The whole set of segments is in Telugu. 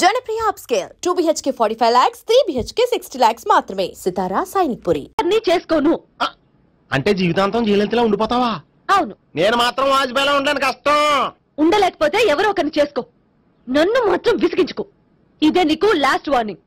Janapriya upscale 2 BHK 45 lakhs, 3 BHK 60 lakhs మాత్రమే. సితారా సైనిక్పురి. అన్ని చేసుకోను అంటే జీవితాంతం జీలంతిలా ఉండిపోతావా? అవును. నేను మాత్రం వాజ్పేయిలా ఉండడానికి కష్టం. ఉండలేకపోతే ఎవరో ఒకరిని చేసుకో, నన్ను మాత్రం విసిగించుకో. ఇదే నీకు లాస్ట్ వార్నింగ్.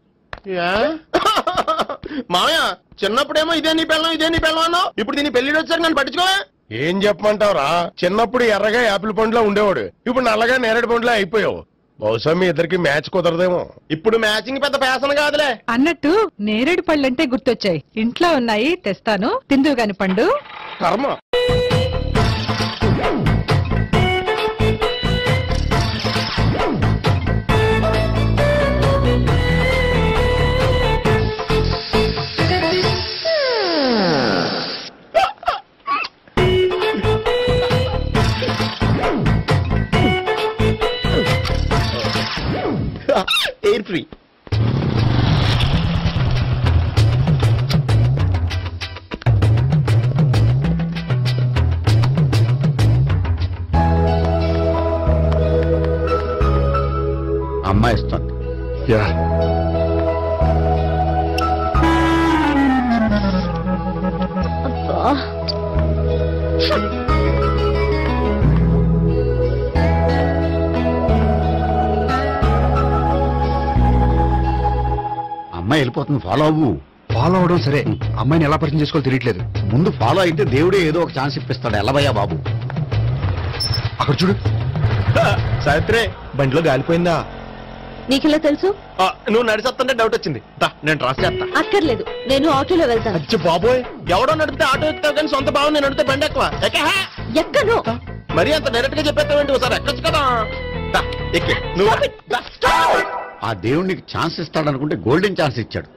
మామయ్య చిన్నప్పుడేమో ఇదే నీ పెళ్ళం అన్నావు, ఇప్పుడు దీని పెళ్లి వచ్చాక నన్ను పట్టించుకోవా? ఏం చెప్పమంటావురా? చిన్నప్పుడు ఎర్రగా యాపిల్ పండులో ఉండేవాడు, ఇప్పుడు నల్లగా నేరేడు పండులో అయిపోయావు. బహుశా మీ ఇద్దరికి మ్యాచ్ కుదరదేమో. ఇప్పుడు మ్యాచింగ్ పెద్ద ఫ్యాషన్ కాదులే. అన్నట్టు నేరేడు పళ్ళంటే గుర్తొచ్చాయి. ఇంట్లో ఉన్నాయి, తెస్తాను, తిందువు గాని పండు. కర్మ. Air free. అమ్మాయి ఇస్తుంది. అమ్మాయి వెళ్ళిపోతుంది, ఫాలో అవ్వు. ఫాలో అవడం సరే, అమ్మాయిని ఎలా పరిచయం చేసుకోవాలో తెలియట్లేదు. ముందు ఫాలో అయితే దేవుడే ఏదో ఒక ఛాన్స్ ఇప్పిస్తాడు. ఎల్లవయ్యా బాబు. అక్కడ చూడు. సావిత్రి, బండిలో గాలిపోయిందా? నీకెలా తెలుసు? నువ్వు నడిచేస్తుంటే డౌట్ వచ్చింది. నేను రాసి చేస్తా. అక్కర్లేదు, నేను ఆటోలో వెళ్తాను. అచ్చి బాబోయ్, ఎవడో నడిపితే ఆటో ఎక్కుతావు కానీ సొంత భావం నేను నడిపితే బండి ఎక్కువ. ఎక్కను. మరి అంత డైరెక్ట్ గా చెప్పేస్తావేంటి? ఒకసారి ఎక్కొచ్చు కదా. ఎక్కి నువ్వు. ఆ దేవుడికి ఛాన్స్ ఇస్తాడనుకుంటే గోల్డెన్ ఛాన్స్ ఇచ్చాడు.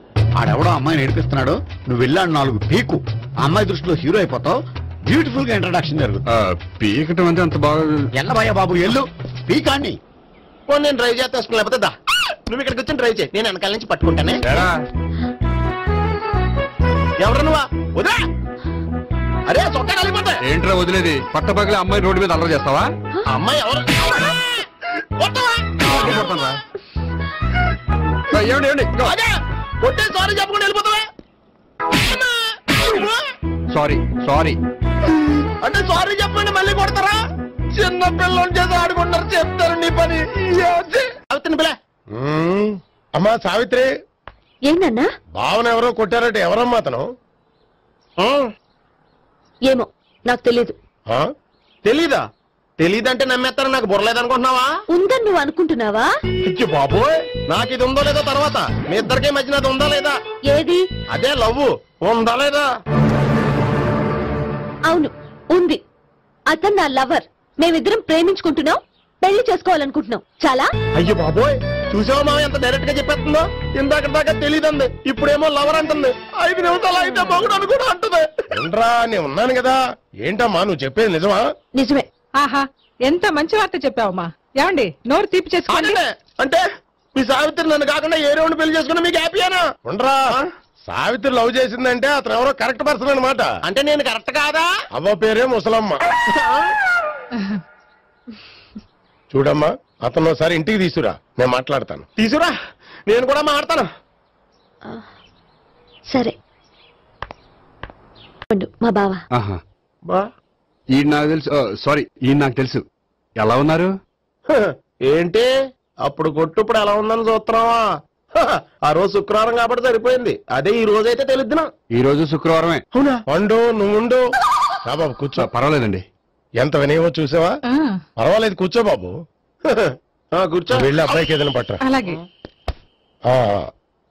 ఆడెవడో అమ్మాయిని ఏడిపిస్తున్నాడు, నువ్వు వెళ్ళాడు 4 పీకు. ఆ అమ్మాయి దృష్టిలో హీరో అయిపోతావు. బ్యూటిఫుల్ గా ఇంట్రడక్షన్ జరుగుతుంది. పీకటం అంటే అంత బాగా. ఎల్లబయ్యా బాబు, ఎల్లు పీకాన్ని. నేను డ్రైవ్ చేస్తాను, లేకపోతే దా నువ్వు ఇక్కడికి వచ్చి డ్రైవ్ చేయి, నేను వెనకాల నుంచి పట్టుకుంటానే. ఎవరు నువ్వా? వదిలే. అరే చొక్కా కలిపోతా. ఏంట్రా వదిలేది? పట్టపగలే అమ్మాయి రోడ్డు మీద అల్లరి చేస్తావా? అమ్మాయి ఎవరు? కొట్టే సారీ చెప్పకుండా వెళ్ళిపోతావా? సారీ సారీ అంటే సారీ చెప్పండి మళ్ళీ కొడతారా? చిన్న పిల్లలు చేసి ఆడుకుంటారు, చెప్తారు నీ పని. అవుతుంది పిల్ల. అమ్మా సావిత్రి, ఏంటన్నా? భావన ఎవరో కొట్టారట. ఎవరమ్మా అతను? ఏమో నాకు తెలీదు. తెలీదా? తెలీదంటే నమ్మేస్తారో నాకు బుర్రలేదనుకుంటున్నావా? ఉందని నువ్వు అనుకుంటున్నావా? ఇచ్చి బాబోయ్, నాకు ఇది ఉందో లేదో తర్వాత. మీ ఇద్దరికే మధ్యన అది ఉందా లేదా? ఏది? అదే లవ్ ఉందా లేదా? అవును, ఉంది. అతను నా లవర్. మేమిద్దరం ప్రేమించుకుంటున్నాం, పెళ్లి చేసుకోవాలనుకుంటున్నాం. చాలా. అయ్యో బాబోయ్, చూసావా మామ ఎంత డైరెక్ట్ గా చెప్పేస్తుందో? ఇందాక దాకా తెలియదండి, ఇప్పుడేమో లవర్ అంటుంది. 5 నిమిషాలు అయితే మగుడు అని కూడా అంటుంది. ఏంట్రా, నేను ఉన్నాను కదా. ఏంటమ్మా నువ్వు చెప్పేది నిజమా? నిజమే. ఆహా, ఎంత మంచి వార్త చెప్పావమ్మా. ఏమండి, నోరు తీపి చేసుకోండి. అంటే మీ సావిత్రి నన్ను కాకుండా ఏ రౌండ్ పెళ్లి చేసుకున్నా మీకు హ్యాపీయేనా? ఉండరా, సావిత్రి లవ్ చేసిందంటే అతను ఎవరో కరెక్ట్ పర్సన్ అనమాట. అంటే నేను కరెక్ట్ కాదా? అవ్వ పేరే ముసలమ్మ. చూడమ్మా, అతను ఒకసారి ఇంటికి తీసుకురా, నేను మాట్లాడతాను. తీసురా, నేను కూడా మాట్లాడతాను. సరే. మా బావ. ఈయన నాకు తెలుసు. సారీ, ఈయన నాకు తెలుసు. ఎలా ఉన్నారు? ఏంటి అప్పుడు కొట్టుప్పుడు ఎలా ఉందని చూస్తున్నావా? ఆ రోజు శుక్రవారం కాబట్టి సరిపోయింది. అదే ఈ రోజు అయితే తెలుద్దునా. ఈ రోజు శుక్రవారమే. అవునా? పండు నువ్వు ఉండు. బాబు కూర్చో. పర్వాలేదండి. ఎంత వినయమో చూసావా? పర్వాలేదు, కూర్చో బాబు. కూర్చో. వెళ్ళి అబ్బాయికి ఏదైనా పట్టరా. అలాగే.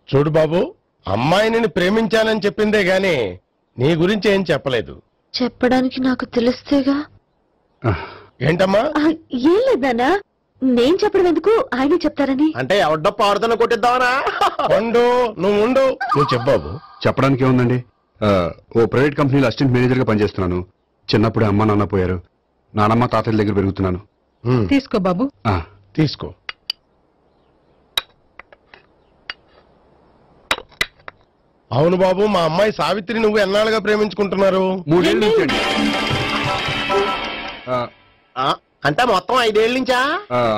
చూడు బాబు, అమ్మాయిని ప్రేమించానని చెప్పిందే గాని నీ గురించి ఏం చెప్పలేదు. చెప్పడానికి నాకు తెలిస్తేగా. ఏంటమ్మా? ఏం లేదన్నా, నేను చెప్పడం ఎందుకు, ఆయన చెప్తారని. అంటే ఎవడ్డో పాడుతున్న కొట్టిద్దామనా? పండు నువ్వు ఉండు. నువ్వు చెప్పు బాబు. చెప్పడానికి ఏముందండి, ఓ ప్రైవేట్ కంపెనీలో అసిస్టెంట్ మేనేజర్ గా పనిచేస్తున్నాను. చిన్నప్పుడే అమ్మ నాన్న పోయారు. నానమ్మ తాతయ్య దగ్గర పెరుగుతున్నాను. తీసుకో బాబు. తీసుకో. అవును బాబు, మా అమ్మాయి సావిత్రి నువ్వు ఎన్నాళ్ళుగా ప్రేమించుకుంటున్నారు? 3 ఏళ్ళ నుంచి అండి. అంటే మొత్తం 5 ఏళ్ళ నుంచా?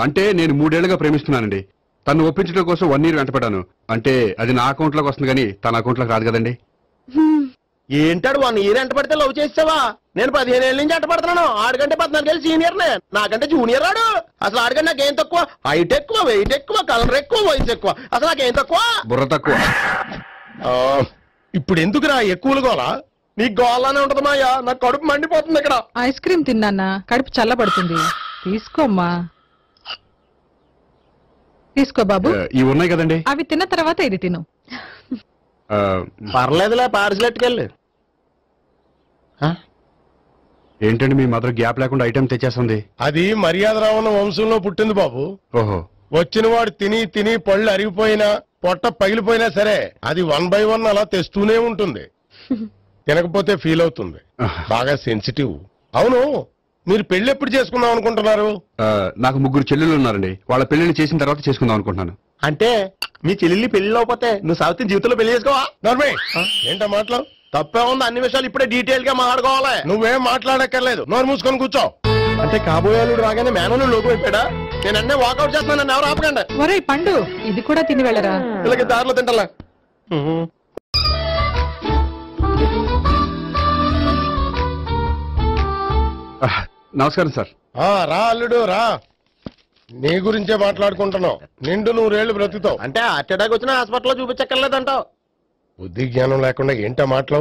అంటే నేను 3 ఏళ్లుగా ప్రేమిస్తున్నానండి. తను ఒప్పించడం కోసం 1 year వెంటపడ్డాను. అంటే అది నా అకౌంట్ లోకి వస్తుంది కానీ తన అకౌంట్ లోకి రాదు కదండి. ఏంటాడు 1 year ఎంట పడితే లవ్ చేసావా? నేను 15 ఏళ్ళ నుంచి ఎంట పడుతున్నాను. ఆడికంటే 14 ఏళ్ళు సీనియర్ నే, నాకంటే జూనియర్ రాడు. అసలు ఆడికంటే నాకేం తక్కువ? హైట్ ఎక్కువ, వెయిట్ ఎక్కువ, కలర్ ఎక్కువ, వయసు ఎక్కువ. అసలు నాకేం తక్కువ? బుర్ర తక్కువ. ఇప్పుడు ఎందుకురా ఎక్కువలు గోలా? నీకు గోళానే ఉంటది మాయా, నాకు కడుపు మండిపోతుంది ఇక్కడ. ఐస్ క్రీమ్ తిన్నానా, కడుపు చల్లబడుతుంది. తీసుకోమ్మా, తీసుకో బాబు. ఇవి ఉన్నాయి కదండి. అవి తిన్న తర్వాత ఇది తిను. పర్లేదులే, పార్సిల్ ఎట్టుకెళ్ళి. ఏంటండి మీ మదర్ గ్యాప్ లేకుండా ఐటెం తెచ్చేస్తుంది? అది మర్యాద రావణ వంశంలో పుట్టింది బాబు. ఓహో. వచ్చిన వాడు తిని తిని పళ్ళు అరిగిపోయినా పొట్ట పగిలిపోయినా సరే అది 1 by 1 అలా తెస్తూనే ఉంటుంది. తినకపోతే ఫీల్ అవుతుంది. బాగా సెన్సిటివ్. అవును, మీరు పెళ్లి ఎప్పుడు చేసుకుందాం అనుకుంటున్నారు? నాకు 3 చెల్లెళ్ళు ఉన్నారండి. వాళ్ళ పెళ్లిని చేసిన తర్వాత చేసుకుందాం అనుకుంటున్నాను. అంటే మీ చెల్లెల్ని పెళ్లి లేకపోతే నువ్వు సావిత్రి జీవితంలో పెళ్లి చేసుకోవా? నర్మే ఏంటో మాటలు? తప్పే ఉంది, అన్ని విషయాలు ఇప్పుడే డీటెయిల్ గా మాట్లాడుకోవాలి. నువ్వేం మాట్లాడక్కర్లేదు, నోరు మూసుకొని కూర్చో. అంటే కాబోయేలుడు రాగానే మేనలు లోకి అయిపోయాడా? నేను అన్నీ వాకౌట్ చేస్తున్నాను, నన్ను ఎవరు ఆపకండి. ఒరే పండు, ఇది కూడా తిని వెళ్ళరా. వీళ్ళకి దారిలో తింటలే. నమస్కారం సార్. రా అల్లుడు రా. నీ గురించే మాట్లాడుకుంటున్నావు. నిండు 100 ఏళ్ళు బ్రతుకుతావు. అంటే హార్ట్ అటాక్ వచ్చినా హాస్పిటల్లో చూపించక్కర్లేదంటావు. బుద్ధి జ్ఞానం లేకుండా ఏంటో మాటలు?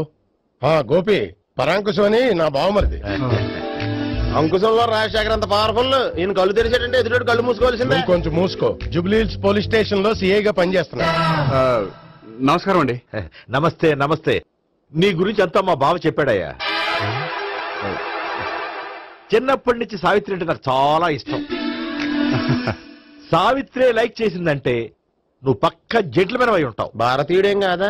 గోపి, పరాంకుశం అని నా బావమరిది. అంకుశంలో రాజశేఖర్ అంత పవర్ఫుల్. ఈయన కళ్ళు తెరిచాడంటే ఎదురు కళ్ళు మూసుకోవాల్సిందే. కొంచెం మూసుకో. జూబ్లీహిల్స్ పోలీస్ స్టేషన్ లో సిఐగా పనిచేస్తున్నా. నమస్కారం అండి. నమస్తే నమస్తే. నీ గురించి అంతా మా బావ చెప్పాడయ్యా. చిన్నప్పటి నుంచి సావిత్రి అంటే నాకు చాలా ఇష్టం. సావిత్రి లైక్ చేసిందంటే నువ్వు పక్క జెంట్లమెన్ అయి ఉంటావు. భారతీయుడేం కాదా?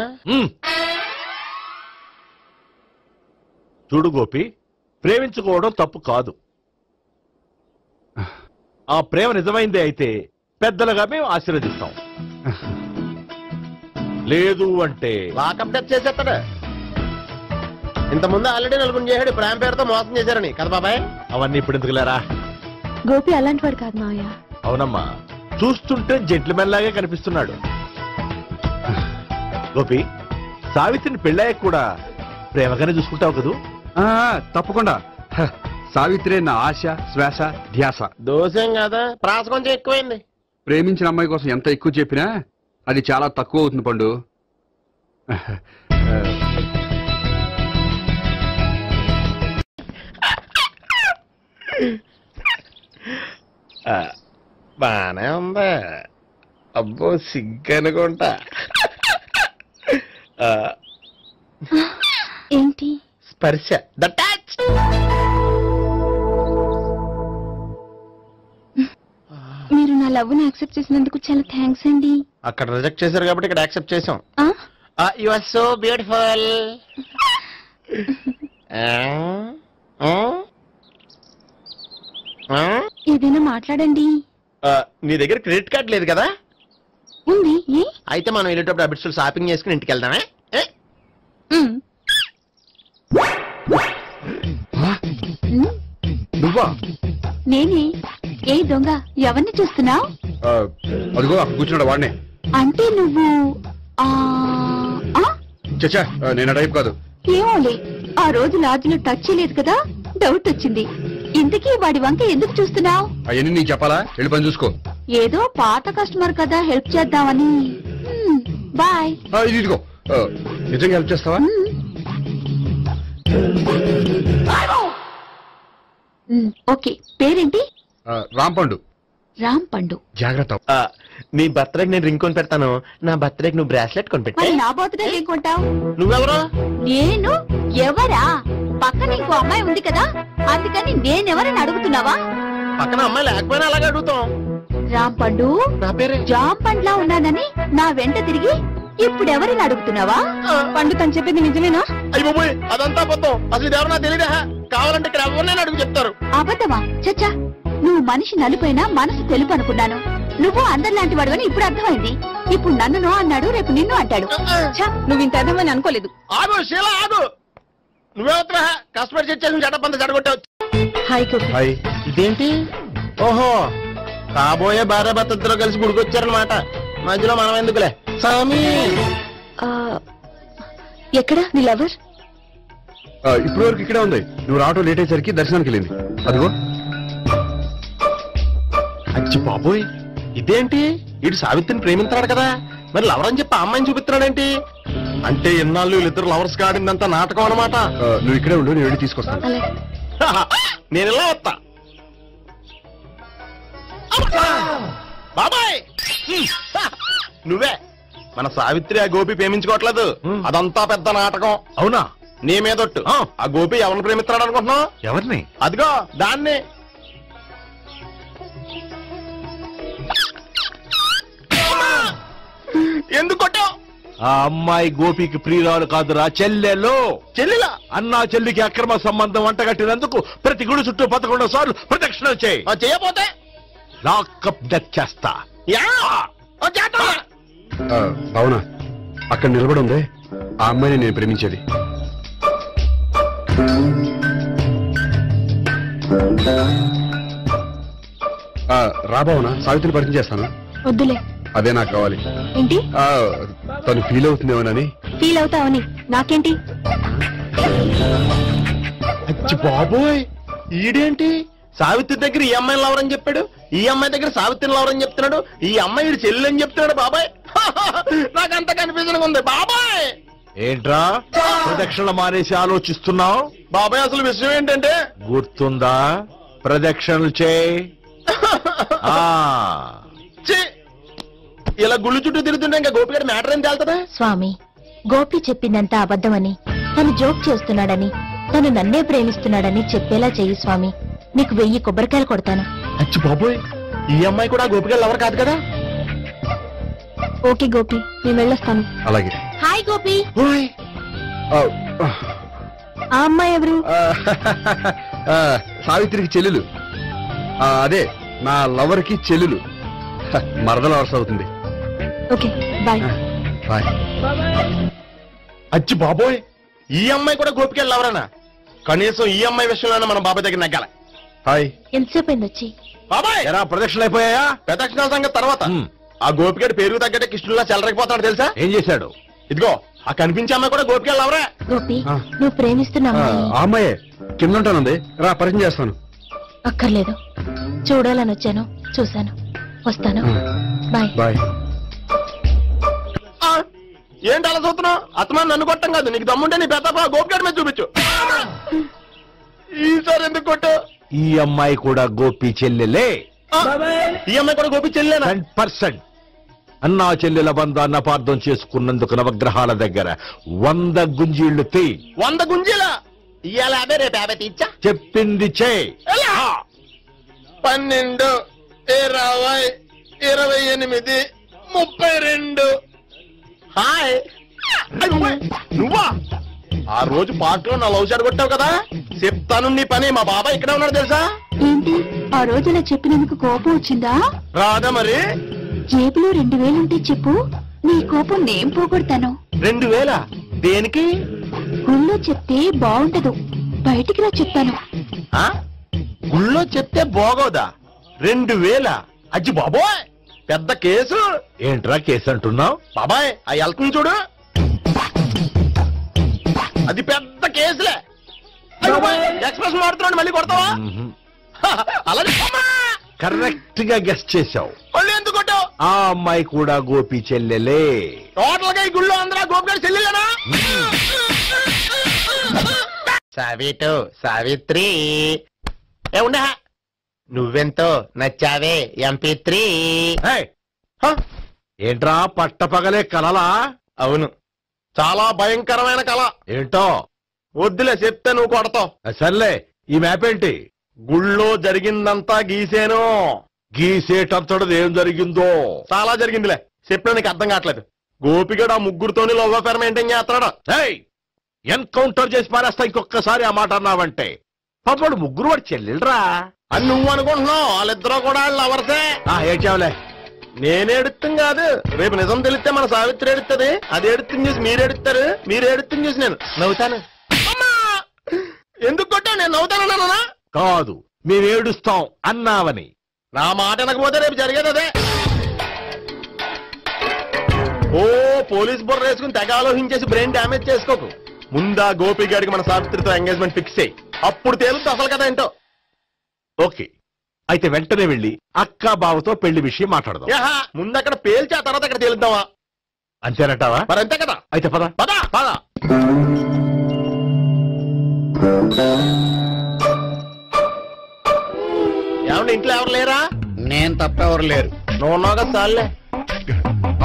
చూడు గోపి, ప్రేమించుకోవడం తప్పు కాదు. ఆ ప్రేమ నిజమైందే అయితే పెద్దలుగా మేము ఆశీర్వదిస్తాం. లేదు అంటే లాకప్ డెత్ చేసేస్తాడు. ఇంతకుముందు ఆల్రెడీ 4 చేశాడు. ప్రేమ పేరుతో మోసం చేశారని కదా బాబాయ్. అవన్నీ ఇప్పుడు ఎందుకులేరా? గోపి అలాంటి వాడు కాదు మావయ్య. అవునమ్మా, చూస్తుంటే జెంట్లమెన్ లాగే కనిపిస్తున్నాడు. గోపి, సావిత్రిని పెళ్ళాక కూడా ప్రేమగానే చూసుకుంటావు కదూ? తప్పకుండా. సావిత్రి నా ఆశ, శ్వాస, ధ్యాస. దోషం కదా, ప్రాస కొంచెం ఎక్కువైంది. ప్రేమించిన అమ్మాయి కోసం ఎంత ఎక్కువ చెప్పినా అది చాలా తక్కువ అవుతుంది పండు. బానే ఉందా? అబ్బో సిగ్గనుకుంటా. ఏంటి? స్పర్శ, ద టచ్. మీరు నా లవ్ ని యాక్సెప్ట్ చేసినందుకు చాలా థ్యాంక్స్ అండి. అక్కడ రిజెక్ట్ చేశారు కాబట్టి ఇక్కడ యాక్సెప్ట్ చేసాం. You are so beautiful. ఏదైనా మాట్లాడండి. నీ దగ్గర క్రెడిట్ కార్డ్ లేదు కదా? ఉంది. అయితే మనం వెళ్ళేటప్పుడు అబిట్స్ షాపింగ్ చేసుకుని ఇంటికి వెళ్దామే. నువ్వా? నేనే. ఏ దొంగ, ఎవరిని చూస్తున్నావు? అదిగో అక్కడ కూర్చున్నాడు వాడినే. అంటే నువ్వు చచ్చా, నేను టైప్ కాదు. ఏమోలే, ఆ రోజు లాడ్జిలో టచ్ చేయలేదు కదా, డౌట్ వచ్చింది. ఇంతకీ వాడి వంక ఎందుకు చూస్తున్నావు? అవన్నీ నీకు చెప్పాలా? వెళ్ళి పని చూసుకో. ఏదో పాత కస్టమర్ కదా, హెల్ప్ చేద్దామని. బాయ్. ఇదిగో, నిజంగా హెల్ప్ చేస్తావా? ఓకే. పేరేంటి? రాంపండు. రాంపండు. జాగ్రత్త. నీ బర్త్డేకి నేను రింగ్ కొని పెడతాను, నా బర్త్డేకి నువ్వు బ్రాస్లెట్ కొని పెట్టా. నా బర్త్డే ఏం కొంటావు? నువ్వెవరు? నేను ఎవరా? పక్కన ఇంకో అమ్మాయి ఉంది కదా, అందుకని నేనెవరని అడుగుతున్నావా? పక్కన అమ్మాయి లేకపోయినా అలాగే అడుగుతాం. రాంపండు, నా పేరే జాం పండ్లా ఉన్నానని నా వెంట తిరిగి ఇప్పుడెవరిని అడుగుతున్నావా? పండు తను చెప్పింది నిజమేనా? అయ్యో పోయి, అదంతా అబద్ధం. అసలు ఇది ఎవరన్నా తెలియదా? కావాలంటే ఇక్కడ ఎవరినైనా అడుగు చెప్తారు. అబద్ధమా? చచ్చా, నువ్వు మనిషి నలుపైనా మనసు తెలుపు అనుకున్నాను. నువ్వు అందరిలాంటి వాడు అని ఇప్పుడు అర్థమైంది. ఇప్పుడు నన్ను అన్నాడు, రేపు నిన్ను అంటాడు. నువ్వు ఇంత అర్థమని అనుకోలేదు. ఆగు శీలా, ఆగు. నువ్వెవరా? కస్టమర్ చెక్ చేసి జడపంత జడగొట్టావు. హాయ్ గోపి. హాయ్. ఇదేంటి? ఓహో, కాబోయే భార్య భర్త ఇద్దరు కలిసి గుడికొచ్చారనమాట. మధ్యలో మనం ఎందుకులే స్వామి. ఎక్కడ నీ లవర్? ఇప్పటి వరకు ఇక్కడే ఉంది. నువ్వు రావటం లేట్ అయ్యేసరికి దర్శనానికి వెళ్ళింది. అదిగో. అచ్చి బాబోయ్, ఇదేంటి? ఇటు సావిత్రిని ప్రేమిస్తున్నాడు కదా, మరి లవర్ అని చెప్పి ఆ అమ్మాయిని చూపిస్తున్నాడేంటి? అంటే ఇన్నాళ్ళు వీళ్ళిద్దరు లవర్స్ కాడిందంతా నాటకం అనమాట. నువ్వు ఇక్కడే ఉండు, నేను వెళ్ళి తీసుకొస్తాను. నేను ఇలా వస్తా. బాబాయ్ నువ్వే మన సావిత్రి ఆ గోపి ప్రేమించుకోవట్లేదు, అదంతా పెద్ద నాటకం. అవునా? నీ మీదొట్టు. ఆ గోపి ఎవరిని ప్రేమిస్తున్నాడు అనుకుంటున్నావు? ఎవరిని? అదిగో దాన్ని. ఎందుకు కొట్టావు? ఆ అమ్మాయి గోపికి ప్రియురాలు కాదురా, చెల్లెలు. చెల్లిలా? అన్నా చెల్లికి అక్రమ సంబంధం వంటగట్టినందుకు ప్రతి గుడి చుట్టూ 11 సార్లు ప్రదక్షిణలు చేయి. చేయపోతే లాకప్ డెత్ చేస్తా. అవునా? అక్కడ నిలబడి ఉంది ఆ అమ్మాయిని నేను ప్రేమించేది. రాబావునా? సావిత్రిని పరిచయం చేస్తాను. వద్దులే. అదే నాకు కావాలి. ఏంటి? తను ఫీల్ అవుతుందేమోనని. ఫీల్ అవుతావని నాకేంటి? అచ్చి బాబోయ్, ఈడేంటి సావిత్రి దగ్గర ఈ అమ్మాయిని లవరని చెప్పాడు, ఈ అమ్మాయి దగ్గర సావిత్రిని లవరని చెప్తున్నాడు, ఈ అమ్మాయి ఈడు చెల్లి అని చెప్తున్నాడు. బాబాయ్ నాకంత కన్ఫ్యూజన్ ఉంది బాబాయ్. ఏంట్రా ప్రదక్షిణ మానేసి ఆలోచిస్తున్నావు? బాబాయ్ అసలు విషయం ఏంటంటే, గుర్తుందా? ప్రదక్షిణలు చేయి. ఇలా గుళ్ళు చుట్టూ తిరుగుతుంటే ఇంకా గోపిగారి మ్యాటర్ ఏం తేలుతుందా? స్వామి, గోపి చెప్పిందంతా అబద్ధమని, తను జోక్ చేస్తున్నాడని, తను నన్నే ప్రేమిస్తున్నాడని చెప్పేలా చెయ్యి స్వామి. నీకు 1000 కొబ్బరికాయలు కొడతాను. అచ్చి బాబోయ్, ఈ అమ్మాయి కూడా గోపిగారు లవర్ కాదు కదా? ఓకే గోపి, నేను వెళ్ళొస్తాను. అలాగే. హాయ్ గోపి. ఆ అమ్మాయి ఎవరు? సావిత్రికి చెల్లెలు. అదే నా లవర్ కి చెల్లెలు. మరదల వరుస అవుతుంది. Okay bye. బాయ్. అచ్చి బాబోయ్, ఈ అమ్మాయి కూడా గోపికలు లవరనా? కనీసం ఈ అమ్మాయి విషయంలోనే మనం బాబాయ్ దగ్గర నెగ్గాల. హాయ్. ఎంతసేపు అయింది వచ్చి? బాబాయ్ ఎరా ప్రదక్షిణలు అయిపోయాయా? ప్రదక్షిణాల సంగతి తర్వాత. ఆ గోపికడు పేరు తగ్గట్టే కృష్ణులా చెలరకపోతాడు తెలుసా? ఏం చేశాడు? ఇదిగో ఆ కనిపించే అమ్మాయి కూడా గోపికలు లవరా? గోపి, నువ్వు ప్రేమిస్తున్నావా? ఆ అమ్మాయే కింద ఉంటానంది. రా పరిచయం చేస్తాను. అక్కర్లేదు, చూడాలని వచ్చాను, చూశాను, వస్తాను. బాయ్. బాయ్. ఏంటి అలా చూస్తున్నావు? అత్తమాని నన్ను కొట్టం కాదు, నీకు దమ్ముంటే నీ పెద్ద గోపికాడి మీద చూపించు. ఈసారి ఎందుకు కొట్టు? ఈ అమ్మాయి కూడా గోపి చెల్లెలే. ఈ అమ్మాయి కూడా గోపి చెల్లెనా? 100%. అన్నా చెల్లెల బంధాన్ని అపార్థం చేసుకున్నందుకు నవగ్రహాల దగ్గర 100 గుంజీళ్లు తీ. 100 గుంజీలా? ఇవాళ 50, రేపు 50 తీచ్చా. చెప్పింది చే. 12, 20, 28, 32. హాయ్. నువ్వా? ఆ రోజు పార్క్లో నా లవ్ షాట్ కొట్టావు కదా, చెప్తాను నీ పని. మా బాబాయ్ ఇక్కడే ఉన్నాడు తెలుసా? ఏంటి ఆ రోజు అలా చెప్పినందుకు కోపం వచ్చిందా? రాదా మరి? జేబులో 2000 ఉంటే చెప్పు, నీ కోపం నేను పోగొడతాను. 2000? దేనికి? గుళ్ళో చెప్తే బాగుంటదు, బయటికి రా చెప్తాను. గుళ్ళో చెప్తే బాగోదా? 2000? అజ్జి బాబోయ్, పెద్ద కేసు. ఏంట్రా కేసు అంటున్నావు? బాబాయ్ ఆ వెళ్తుంది చూడు, అది పెద్ద కేసులే. ఎక్స్ప్రెస్ మారుతున్నాడు, మళ్ళీ కొడతావా? అలా కరెక్ట్ గా గెస్ట్ చేశావు. మళ్ళీ ఎందుకు కొట్టావు? ఆ అమ్మాయి కూడా గోపి చెల్లెలే. టోటల్ గా ఈ గుళ్ళో అందరూ గోపిగారి చెల్లెలేనా? సావిత్రి ఉండే, నువ్వెంతో నచ్చావే MP3. ఏంట్రా పట్టపగలే కలలా? అవును, చాలా భయంకరమైన కళ. ఏంటో? వద్దులే, చెప్తే నువ్వు కొడతావు. సర్లే, ఈ మ్యాప్ ఏంటి? గుళ్ళో జరిగిందంతా గీసేను. గీసేటంతటది ఏం జరిగిందో? చాలా జరిగిందిలే, చెప్పినా నీకు అర్థం కావట్లేదు. గోపిగడు ఆ ముగ్గురుతోని లవ్ అఫేర్ మెయింటైన్ చేస్తున్నాడు. ఎన్కౌంటర్ చేసి పారేస్తా ఇంకొకసారి ఆ మాట అన్నావంటే. పాపడు ముగ్గురు వాడు చెల్లెలరా అని నువ్వు అనుకుంటున్నావు, వాళ్ళిద్దరూ కూడా లవర్సే. ఏడ్చావులే. నేనేడుతుంది కాదు, రేపు నిజం తెలిస్తే మన సావిత్రి ఎడుతుంది. అది ఎడుతుంది చూసి మీరు ఎడుతారు, మీరు ఎడుతుంది చూసి నేను నవ్వుతాను. ఎందుకు కొట్టా? నేను నవ్వుతానన్నా? కాదు, మేమేడుస్తాం అన్నావని. నా మాట అనకపోతే రేపు జరిగేది అదే. ఓ పోలీస్ బుర్ర వేసుకుని తెగ ఆలోచించేసి బ్రెయిన్ డ్యామేజ్ చేసుకోకు. ముందా గోపి గారికి మన సావిత్రితో ఎంగేజ్మెంట్ ఫిక్స్ అయ్యి అప్పుడు తేలుతుంది అసలు కదా ఏంటో. ఓకే, అయితే వెంటనే వెళ్ళి అక్క బావతో పెళ్లి విషయం మాట్లాడదాం. ముందు అక్కడ పేల్చి ఆ తర్వాత అక్కడ తేలుద్దామా? అంతేనటావా? మరి అంతే కదా. అయితే పద పద పద. ఏమంటే ఇంట్లో ఎవరు లేరా? నేను తప్పెవరు లేరు. నువ్వు ఉన్నావు కదా చాలే.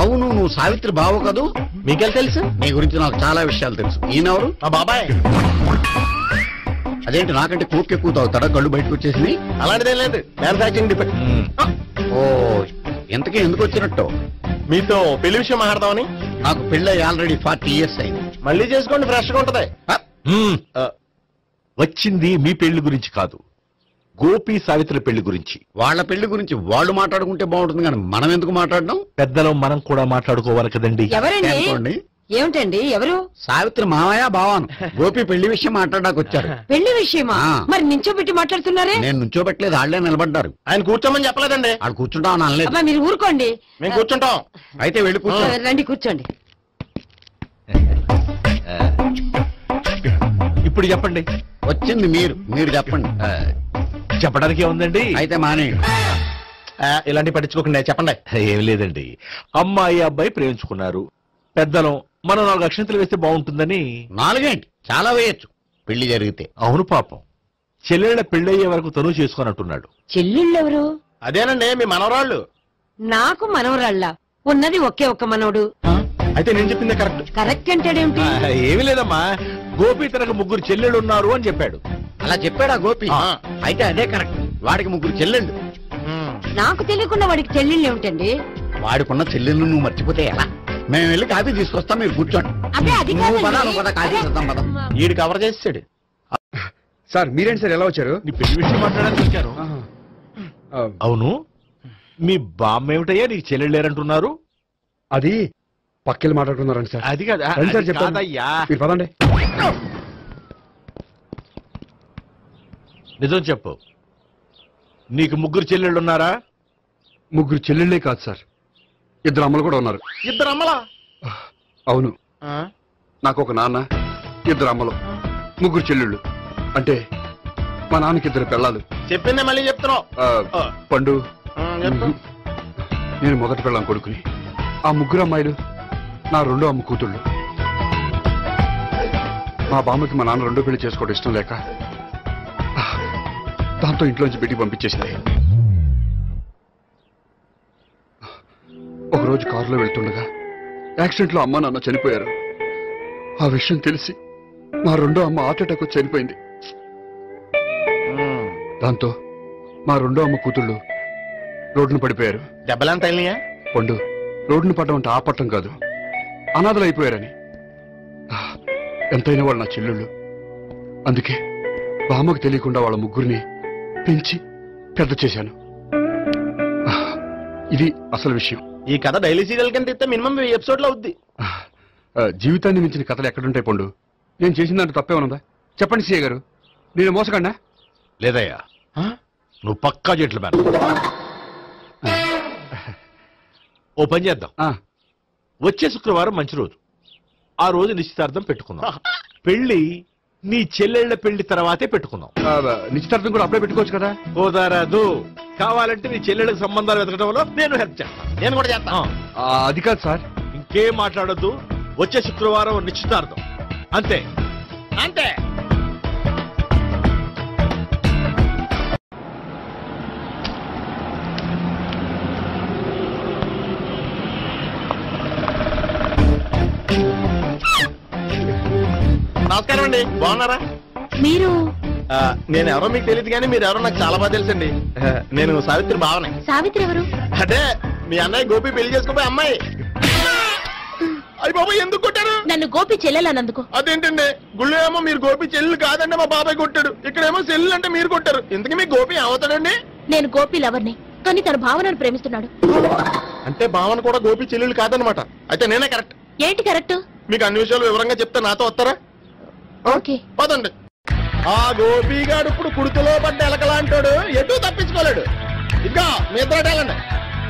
అవును, నువ్వు సావిత్రి బావు కదూ? మీకెళ్ళి తెలుసు? నీ గురించి నాకు చాలా విషయాలు తెలుసు. ఈయనెవరు? మా బాబాయ్. అదేంటి నాకంటే కోక్ ఎక్కువ తాగుతాడా? కళ్ళు బయటకు వచ్చేసి. అలాంటిదేం లేదు, మ్యానుఫాక్చరింగ్ డిఫెక్ట్. ఓ, ఇంతకీ ఎందుకు వచ్చినట్టు? మీతో పెళ్లి విషయం మాట్లాడదామని. నాకు పెళ్ళి ఆల్రెడీ 40 years అయింది. మళ్ళీ చేసుకోండి, ఫ్రెష్ గా ఉంటది. వచ్చింది మీ పెళ్లి గురించి కాదు, గోపి సావిత్రి పెళ్లి గురించి. వాళ్ళ పెళ్లి గురించి వాళ్ళు మాట్లాడుకుంటే బాగుంటుంది, కానీ మనం ఎందుకు మాట్లాడడం? పెద్దలో మనం కూడా మాట్లాడుకోవాలి కదండి. ఎవరండి? ఏమిటండి? ఎవరు? సావిత్రి మామయ్య బావాను. గోపి పెళ్లి విషయం మాట్లాడడానికి వచ్చారు. పెళ్లి విషయమా? మరి నించోబెట్టి మాట్లాడుతున్నారే? నేను నుంచోబెట్టలేదు, వాళ్ళే నిలబడ్డారు. ఆయన కూర్చోమని చెప్పలేదండి. వాళ్ళు కూర్చుంటామని అనలేదు. మీరు ఊరుకోండి, మేము కూర్చుంటాం. అయితే వెళ్ళి కూర్చో. రండి కూర్చోండి. ఇప్పుడు చెప్పండి. వచ్చింది మీరు చెప్పండి. చెప్పడానికి ఏముందండి? అయితే మానేయండి. ఇలాంటి పట్టించుకోకుండా చెప్పండి. ఏం లేదండి, అమ్మాయి అబ్బాయి ప్రేమించుకున్నారు. పెద్దలం మనం 4 అక్షంతలు వేస్తే బాగుంటుందని. 4 ఏంటి, చాలా వేయచ్చు పెళ్లి జరిగితే. అవును పాపం, చెల్లెళ్ళ పెళ్ళయ్యే వరకు తను చేసుకున్నట్టున్నాడు. చెల్లెళ్ళెవరు? అదేనండి మీ మనవరాళ్ళు. నాకు మనవరాళ్ళ ఉన్నది ఒకే ఒక్క మనవడు. అయితే నేను చెప్పిందే కరెక్ట్. కరెక్ట్ అంటాడేమిటి? ఏమి లేదమ్మా, గోపి తనకు 3 చెల్లెళ్ళు ఉన్నారు అని చెప్పాడు. అలా చెప్పాడా గోపి? అయితే అదే కరెక్ట్. వాడికి 3 చెల్లెళ్ళు. నాకు తెలియకుండా వాడికి చెల్లెళ్ళు ఏమిటండి? వాడికున్న చెల్లెళ్ళు నువ్వు మర్చిపోతే ఎలా? మేము వెళ్ళి కాఫీ తీసుకొస్తాం, మీరు కూర్చోండి. అదే అది నువ్వు పద, నువ్వు పద, కాఫీ చేద్దాం పద. ఈడు కవర్ చేసాడు. సార్ మీరేంటి సార్ ఎలా వచ్చారు? నీ పెళ్లి విషయం మాట్లాడడానికి వచ్చాను. అవును, మీ బామ్మ ఏమిటయ్యా నీకు చెల్లెళ్ళు లేరంటున్నారు? అది పక్కెళ్ళి మాట్లాడుకున్నారండి సార్. అది కదా సార్ చెప్తాను, మీరు పదండి. నిజం చెప్పు, నీకు 3 చెల్లెళ్ళు ఉన్నారా? 3 చెల్లెళ్ళే కాదు సార్, 2 అమ్మలు కూడా ఉన్నారు. 2 అమ్మలా? అవును, నాకు ఒక నాన్న, 2 అమ్మలు, 3 చెల్లెళ్ళు. అంటే మా నాన్నకి 2 పిల్లలు. చెప్పిందే మళ్ళీ చెప్తున్నావు. పండు, నేను మొదటి పిల్లం కొడుకుని. ఆ 3 అమ్మాయిలు నా 2వ అమ్మ కూతుళ్ళు. మా బామ్మకి మా నాన్న 2వ పెళ్లి చేసుకోవడం ఇష్టం లేక దాంతో ఇంట్లోంచి బయటికి పంపించేసింది. ఒకరోజు కారులో వెళ్తుండగా యాక్సిడెంట్ లో అమ్మ నాన్న చనిపోయారు. ఆ విషయం తెలిసి మా 2వ అమ్మ హార్ట్ అటాక్ వచ్చి చనిపోయింది. దాంతో మా 2వ అమ్మ కూతుళ్ళు రోడ్డును పడిపోయారు. దెబ్బలంత తగిలినాయా? పండు, రోడ్డును పడ్డం అంటే ఆపట్టం కాదు, అనాథలు అయిపోయారని. ఎంతైనా వాళ్ళు నా చెల్లెళ్ళు. అందుకే బామ్మకు తెలియకుండా వాళ్ళ 3 పెంచి పెద్ద చేశాను. ఇది అసలు విషయం. ఈ కథ డైలీ సీరియల్ కింద ఇస్తే మినిమం 1000 ఎపిసోడ్లు అవుద్ది. జీవితాన్ని మించిన కథలు ఎక్కడుంటాయి పండు? నేను చేసిన దాంట్లో తప్పే ఉన్నదా? చెప్పండి సీఏ గారు, నేను మోసకండా? లేదయ్యా, నువ్వు పక్కా జెట్లు మ్యాన్. ఓ పని చేద్దాం, వచ్చే శుక్రవారం మంచి రోజు, ఆ రోజు నిశ్చితార్థం పెట్టుకుందాం. పెళ్లి నీ చెల్లెళ్ల పెళ్లి తర్వాతే పెట్టుకుందాం. నిశ్చితార్థం కూడా అప్పుడే పెట్టుకోవచ్చు కదా? కుదరదు, కావాలంటే నీ చెల్లెళ్ళకి సంబంధాలు వెతకడంలో నేను హెల్ప్ చేస్తాను. నేను కూడా చేస్తాను. అది కాదు సార్. ఇంకేం మాట్లాడొద్దు, వచ్చే శుక్రవారం నిశ్చితార్థం, అంతే అంతే. నమస్కారం అండి, బాగున్నారా? మీరు? నేను ఎవరో మీకు తెలియదు కానీ మీరు ఎవరో నాకు చాలా బాగా తెలుసండి. నేను సావిత్రి బావనే. సావిత్రి ఎవరు? అదే మీ అన్నయ్య గోపి పెళ్లి చేసుకోపోయి అమ్మాయి. అయ్యి బాబాయ్ ఎందుకు కొట్టారు? నన్ను గోపి చెల్లెలన్నందుకు. అదేంటండి, గుళ్ళు ఏమో మీరు గోపి చెల్లెలు కాదండి మా బాబాయ్ కొట్టాడు, ఇక్కడేమో చెల్లెలు అంటే మీరు కొట్టారు. ఇంతకీ మీ గోపి ఏమవుతాడండి? నేను గోపి లవర్ని, కానీ తన భావనను ప్రేమిస్తున్నాడు. అంటే భావన కూడా గోపి చెల్లెలు కాదనమాట. అయితే నేనే కరెక్ట్. ఏంటి కరెక్ట్? మీకు అన్ని విషయాలు వివరంగా చెప్తే నాతో వస్తారా? ఓకే పదండి. ఆ గోపిగాడు ఇప్పుడు కుడితిలో పడ్డ ఎలకలాంటాడు, ఎటు తప్పించుకోలేడు. ఇంకా మీ ఇద్దరు ఇటాలండి,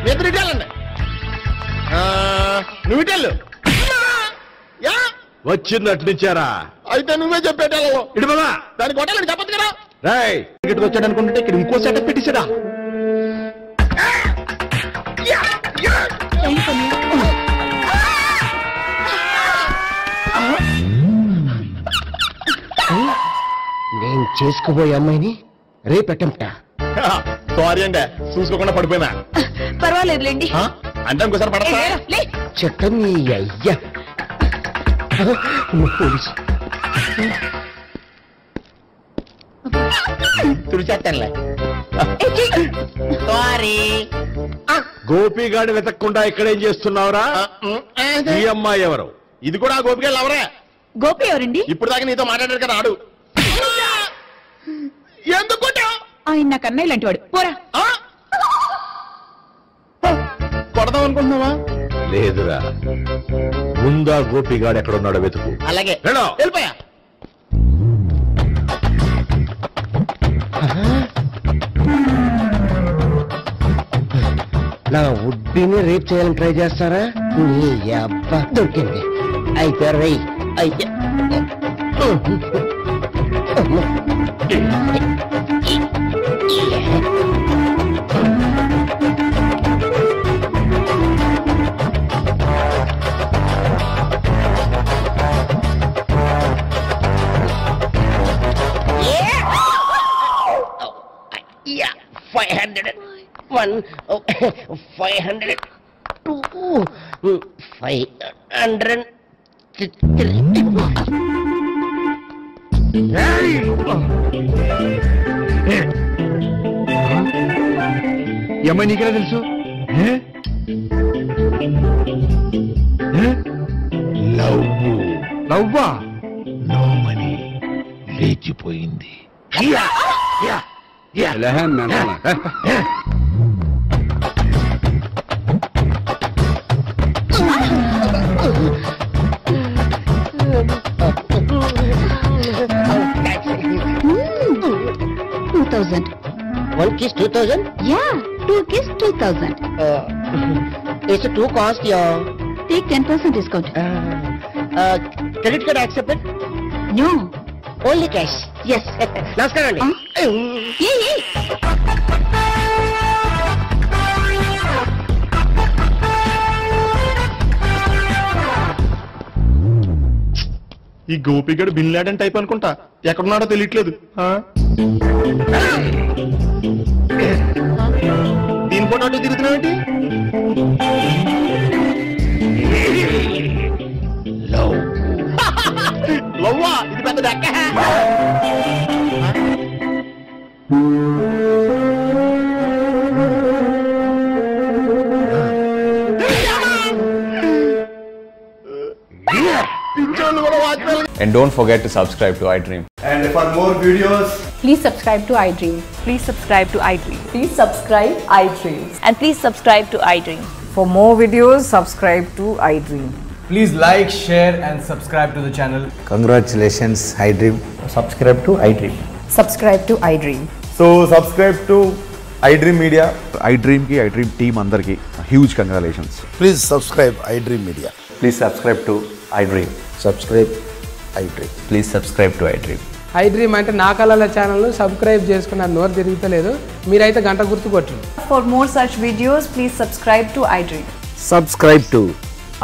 మీ ఇద్దరు ఇటాలండి. నువ్వు ఇటెళ్ళు. వచ్చిందట్లు నుంచారా? అయితే నువ్వే చెప్పేటాలో ఇటు బాబా దానికి కొట్టాలని చెప్పదు కదా. రాయ్ ఇక్కడికి వచ్చాడు అనుకుంటే ఇక్కడ ఇంకో సెటప్ పెట్టేసాడా. నేను చేసుకోబోయే అమ్మాయిని రేపెట్టంట. సారీ అండి, చూసుకోకుండా పడిపోయినా. పర్వాలేదులేండి. అంటే ఇంకోసారి పడతా చెట్ట నీ అయ్యా. పోలీసు తుడిచేస్తానులే. సారీ. గోపిగాడి వెతక్కుండా ఇక్కడేం చేస్తున్నావురా? ఈ అమ్మాయి ఎవరు? ఇది కూడా గోపికలు ఎవరే? గోపి ఎవరండి? ఇప్పుడు దాకా నీతో మాట్లాడారు కదా ఆడు. ఎందుకు ఆయన నా కన్నయ్య లాంటి వాడు. పోరా. కొడదాం అనుకుంటున్నావా? లేదురా, ముందా గోపిగాడు ఎక్కడున్నాడో వెతుకు. అలాగే వెళ్ళిపోయా. నా ఉడ్డిని రేప్ చేయాలని ట్రై చేస్తారా? నీ అబ్బా దొరికింది. అయితే రై అయితే ఏమై నీకెలా తెలుసు? లవ్వా? నో మనీ లేచిపోయింది. One kiss 2000? Yeah, 2 kiss 2000. It's too cost, yeah. Take 10% discount. Credit card accepted? No. Only cash. Yes. నమస్కారం అండి. ఈ గోపిగడు బిన్ లాడెన్ టైప్ అనుకుంటా, ఎక్కడున్నాడో తెలియట్లేదు. దీని ఫోటో అటు తిరుగుతున్నావేంటి? లవ్వా? ఇది పెద్ద దక్క. And don't forget to subscribe to iDream. And for more videos, please subscribe to iDream. Please subscribe to iDream. Please subscribe iDream. And please subscribe to iDream. For more videos, subscribe to iDream. please like, share and subscribe to the channel. Congratulations, iDream. Subscribe to iDream. Subscribe to iDream. So subscribe to iDream Media. iDream ki iDream team andarki huge congratulations. Please subscribe iDream Media. Please subscribe to iDream. Subscribe iDream. Please subscribe to iDream. iDream అంటే నా కళల ఛానల్ సబ్స్క్రైబ్ చేసుకున్న నోరు తిరుగుతలేదు, మీరైతే గంట గుర్తు కొట్టండి. For more such videos, please subscribe to iDream. Subscribe to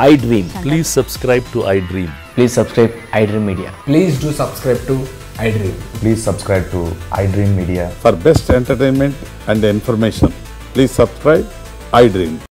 iDream. Please subscribe to iDream. Please subscribe iDream Media. Please do subscribe to iDream. Please subscribe to iDream Media. For best entertainment and information, please subscribe iDream.